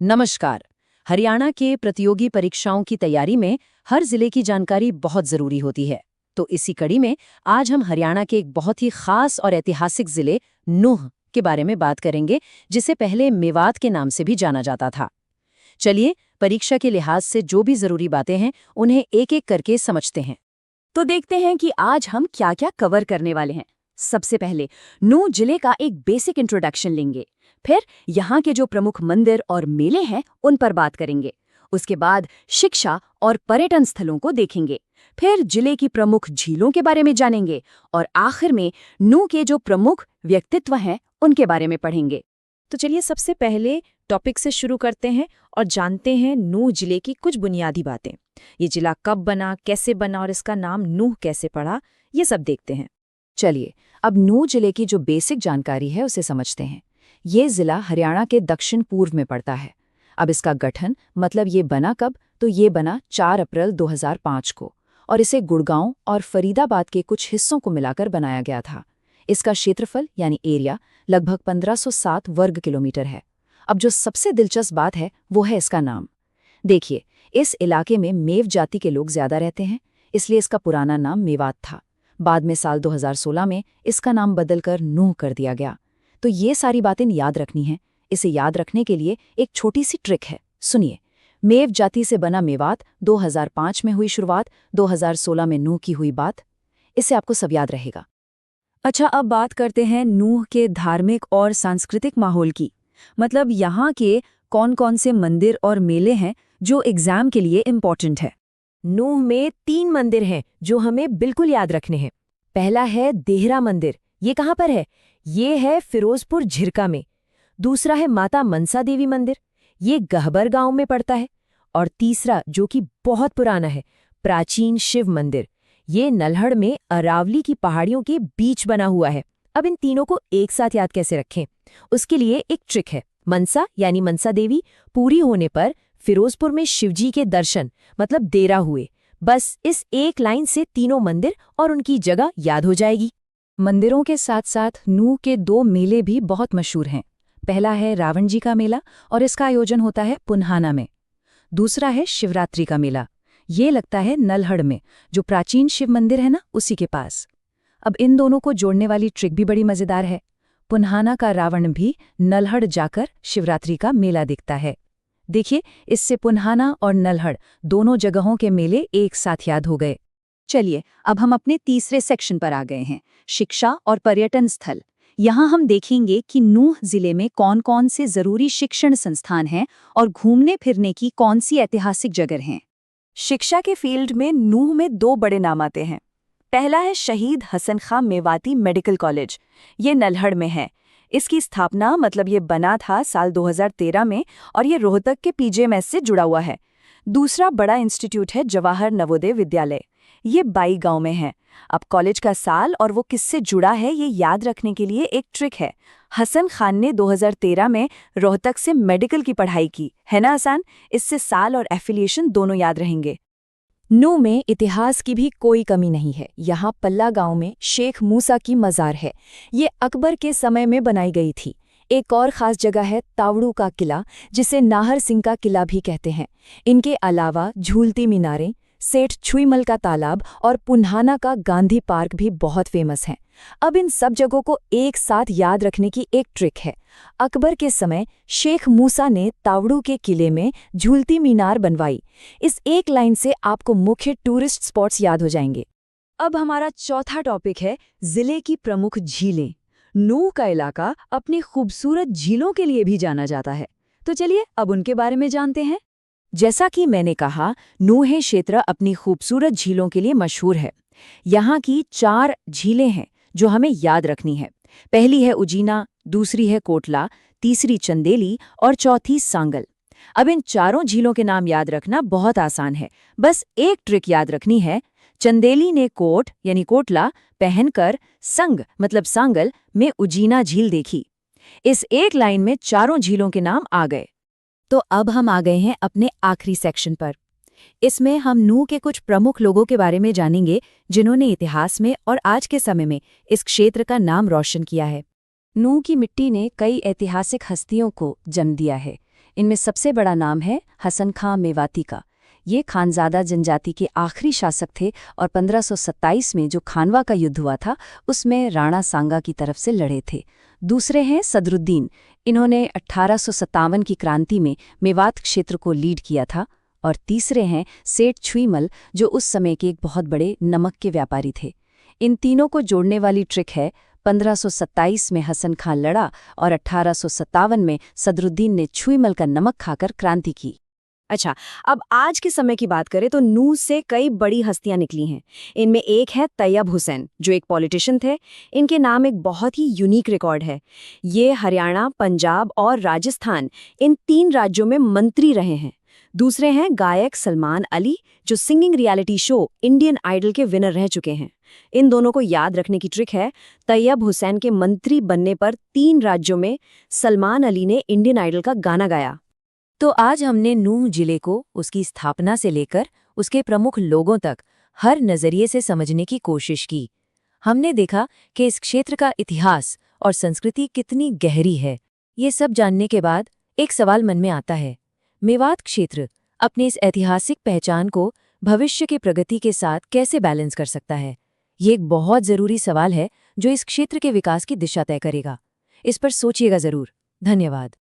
नमस्कार। हरियाणा के प्रतियोगी परीक्षाओं की तैयारी में हर जिले की जानकारी बहुत जरूरी होती है। तो इसी कड़ी में आज हम हरियाणा के एक बहुत ही खास और ऐतिहासिक जिले नूंह के बारे में बात करेंगे, जिसे पहले मेवात के नाम से भी जाना जाता था। चलिए, परीक्षा के लिहाज से जो भी जरूरी बातें हैं उन्हें एक एक करके समझते हैं। तो देखते हैं कि आज हम क्या क्या कवर करने वाले हैं। सबसे पहले नूंह जिले का एक बेसिक इंट्रोडक्शन लेंगे। फिर यहाँ के जो प्रमुख मंदिर और मेले हैं उन पर बात करेंगे। उसके बाद शिक्षा और पर्यटन स्थलों को देखेंगे। फिर जिले की प्रमुख झीलों के बारे में जानेंगे और आखिर में नूंह के जो प्रमुख व्यक्तित्व हैं उनके बारे में पढ़ेंगे। तो चलिए सबसे पहले टॉपिक से शुरू करते हैं और जानते हैं नूंह जिले की कुछ बुनियादी बातें। ये जिला कब बना, कैसे बना और इसका नाम नूंह कैसे पड़ा, ये सब देखते हैं। चलिए अब नूंह जिले की जो बेसिक जानकारी है उसे समझते हैं। ये जिला हरियाणा के दक्षिण पूर्व में पड़ता है। अब इसका गठन मतलब ये बना कब, तो ये बना 4 अप्रैल 2005 को और इसे गुड़गांव और फरीदाबाद के कुछ हिस्सों को मिलाकर बनाया गया था। इसका क्षेत्रफल यानी एरिया लगभग 1507 वर्ग किलोमीटर है। अब जो सबसे दिलचस्प बात है वो है इसका नाम। देखिए, इस इलाके में मेव जाति के लोग ज्यादा रहते हैं, इसलिए इसका पुराना नाम मेवात था। बाद में साल 2016 में इसका नाम बदलकर नूंह कर दिया गया। तो ये सारी बातें याद रखनी हैं। इसे याद रखने के लिए एक छोटी सी ट्रिक है, सुनिए। मेव जाति से बना मेवात 2005 में हुई शुरुआत, 2016 में नूंह की हुई बात। इससे आपको सब याद रहेगा। अच्छा, अब बात करते हैं नूंह के धार्मिक और सांस्कृतिक माहौल की। मतलब यहाँ के कौन कौन से मंदिर और मेले हैं जो एग्जाम के लिए इम्पॉर्टेंट है। नूंह में 3 मंदिर हैं जो हमें बिल्कुल याद रखने हैं। पहला है देहरा मंदिर। ये कहाँ पर है? ये है फिरोजपुर झिरका में। दूसरा है माता मनसा देवी मंदिर। ये गहबर गांव में पड़ता है। और तीसरा, जो कि बहुत पुराना है, प्राचीन शिव मंदिर। ये नल्हड़ में अरावली की पहाड़ियों के बीच बना हुआ है। अब इन तीनों को एक साथ याद कैसे रखें, उसके लिए एक ट्रिक है। मनसा यानी मनसा देवी पूरी होने पर फिरोजपुर में शिवजी के दर्शन मतलब देरा हुए। बस इस एक लाइन से तीनों मंदिर और उनकी जगह याद हो जाएगी। मंदिरों के साथ साथ नूंह के 2 मेले भी बहुत मशहूर हैं। पहला है रावण जी का मेला और इसका आयोजन होता है पुन्हाना में। दूसरा है शिवरात्रि का मेला। ये लगता है नल्हड़ में, जो प्राचीन शिव मंदिर है ना, उसी के पास। अब इन दोनों को जोड़ने वाली ट्रिक भी बड़ी मजेदार है। पुन्हाना का रावण भी नल्हड़ जाकर शिवरात्रि का मेला दिखता है। देखिए, इससे पुन्हाना और नल्हड़ दोनों जगहों के मेले एक साथ याद हो गए। चलिए, अब हम अपने तीसरे सेक्शन पर आ गए हैं, शिक्षा और पर्यटन स्थल। यहाँ हम देखेंगे कि नूंह जिले में कौन कौन से जरूरी शिक्षण संस्थान हैं और घूमने फिरने की कौन सी ऐतिहासिक जगह हैं। शिक्षा के फील्ड में नूंह में 2 बड़े नाम आते हैं। पहला है शहीद हसन खां मेवाती मेडिकल कॉलेज। ये नल्हड़ में है। इसकी स्थापना मतलब ये बना था साल 2013 में और ये रोहतक के पीजेएमएस से जुड़ा हुआ है। दूसरा बड़ा इंस्टीट्यूट है जवाहर नवोदय विद्यालय। ये बाई गांव में है। अब कॉलेज का साल और वो किससे जुड़ा है ये याद रखने के लिए एक ट्रिक है। हसन खान ने 2013 में रोहतक से मेडिकल की पढ़ाई की, है ना आसान? इससे साल और एफिलिएशन दोनों याद रहेंगे। नूंह में इतिहास की भी कोई कमी नहीं है। यहाँ पल्ला गांव में शेख मूसा की मज़ार है। ये अकबर के समय में बनाई गई थी। एक और ख़ास जगह है तावड़ू का किला, जिसे नाहर सिंह का किला भी कहते हैं। इनके अलावा झूलती मीनारें, सेठ छुईमल का तालाब और पुन्हाना का गांधी पार्क भी बहुत फेमस हैं। अब इन सब जगहों को एक साथ याद रखने की एक ट्रिक है। अकबर के समय शेख मूसा ने तावड़ू के किले में झूलती मीनार बनवाई। इस एक लाइन से आपको मुख्य टूरिस्ट स्पॉट्स याद हो जाएंगे। अब हमारा चौथा टॉपिक है जिले की प्रमुख झीलें। नूंह का इलाका अपनी खूबसूरत झीलों के लिए भी जाना जाता है। तो चलिए अब उनके बारे में जानते हैं। जैसा कि मैंने कहा, नूंह क्षेत्र अपनी खूबसूरत झीलों के लिए मशहूर है। यहाँ की 4 झीलें हैं जो हमें याद रखनी है। पहली है उजीना, दूसरी है कोटला, तीसरी चंदेली और चौथी सांगल। अब इन चारों झीलों के नाम याद रखना बहुत आसान है। बस एक ट्रिक याद रखनी है। चंदेली ने कोट यानी कोटला पहनकर संग मतलब सांगल में उजीना झील देखी। इस एक लाइन में चारों झीलों के नाम आ गए। तो अब हम आ गए हैं अपने आखिरी सेक्शन पर। इसमें हम नूंह के कुछ प्रमुख लोगों के बारे में जानेंगे जिन्होंने इतिहास में और आज के समय में इस क्षेत्र का नाम रोशन किया है। नूंह की मिट्टी ने कई ऐतिहासिक हस्तियों को जन्म दिया है। इनमें सबसे बड़ा नाम है हसन खां मेवाती का। ये खानजादा जनजाति के आखिरी शासक थे और 1527 में जो खानवा का युद्ध हुआ था उसमें राणा सांगा की तरफ से लड़े थे। दूसरे हैं सदरुद्दीन। इन्होंने 1857 की क्रांति में मेवात क्षेत्र को लीड किया था। और तीसरे हैं सेठ छुईमल, जो उस समय के एक बहुत बड़े नमक के व्यापारी थे। इन तीनों को जोड़ने वाली ट्रिक है 1527 में हसन खां लड़ा और 1857 में सदरुद्दीन ने छुईमल का नमक खाकर क्रांति की। अच्छा, अब आज के समय की बात करें तो नूह से कई बड़ी हस्तियां निकली हैं। इनमें एक है तैयब हुसैन, जो एक पॉलिटिशियन थे। इनके नाम एक बहुत ही यूनिक रिकॉर्ड है। ये हरियाणा, पंजाब और राजस्थान, इन 3 राज्यों में मंत्री रहे हैं। दूसरे हैं गायक सलमान अली, जो singing reality show Indian Idol के विनर रह चुके हैं। इन दोनों को याद रखने की ट्रिक है, तैयब हुसैन के मंत्री बनने पर 3 राज्यों में सलमान अली ने इंडियन आइडल का गाना गाया। तो आज हमने नूह जिले को उसकी स्थापना से लेकर उसके प्रमुख लोगों तक हर नजरिए से समझने की कोशिश की। हमने देखा कि इस क्षेत्र का इतिहास और संस्कृति कितनी गहरी है। ये सब जानने के बाद एक सवाल मन में आता है, मेवात क्षेत्र अपने इस ऐतिहासिक पहचान को भविष्य की प्रगति के साथ कैसे बैलेंस कर सकता है? ये एक बहुत ज़रूरी सवाल है जो इस क्षेत्र के विकास की दिशा तय करेगा। इस पर सोचिएगा ज़रूर। धन्यवाद।